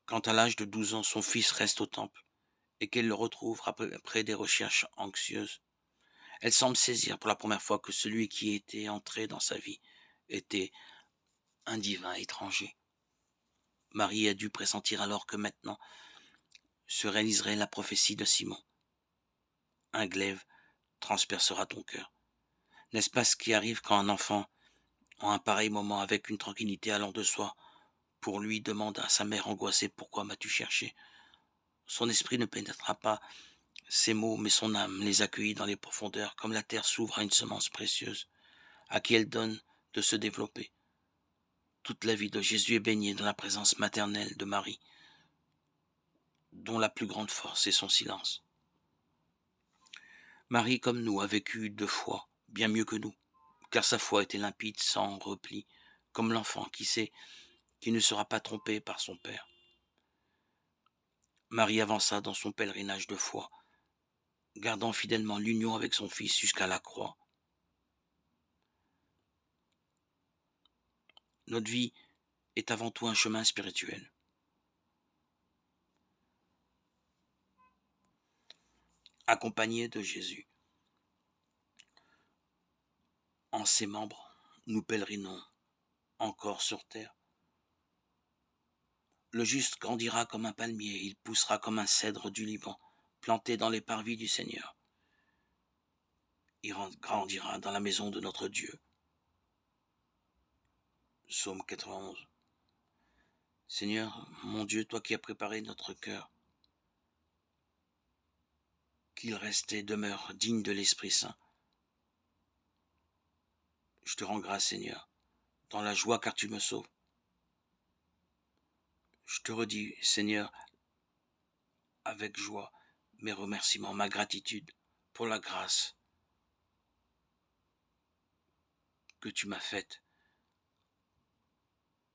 quand à l'âge de 12 ans son fils reste au temple et qu'elle le retrouve après des recherches anxieuses. Elle semble saisir pour la première fois que celui qui était entré dans sa vie était un divin étranger. Marie a dû pressentir alors que maintenant se réaliserait la prophétie de Simon. Un glaive transpercera ton cœur. N'est-ce pas ce qui arrive quand un enfant, en un pareil moment, avec une tranquillité allant de soi, pour lui demande à sa mère angoissée pourquoi m'as-tu cherché? Son esprit ne pénétra pas ces mots, mais son âme les accueillit dans les profondeurs, comme la terre s'ouvre à une semence précieuse, à qui elle donne de se développer. Toute la vie de Jésus est baignée dans la présence maternelle de Marie, dont la plus grande force est son silence. Marie, comme nous, a vécu de foi, bien mieux que nous, car sa foi était limpide, sans repli, comme l'enfant qui sait qu'il ne sera pas trompé par son père. Marie avança dans son pèlerinage de foi, gardant fidèlement l'union avec son fils jusqu'à la croix. Notre vie est avant tout un chemin spirituel. Accompagné de Jésus. En ses membres, nous pèlerinons encore sur terre. Le juste grandira comme un palmier, il poussera comme un cèdre du Liban, planté dans les parvis du Seigneur. Il grandira dans la maison de notre Dieu. Psaume 91. Seigneur, mon Dieu, toi qui as préparé notre cœur, qu'il reste et demeure digne de l'Esprit Saint. Je te rends grâce, Seigneur, dans la joie car tu me sauves. Je te redis, Seigneur, avec joie, mes remerciements, ma gratitude pour la grâce que tu m'as faite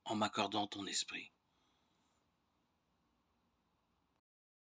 en m'accordant ton esprit.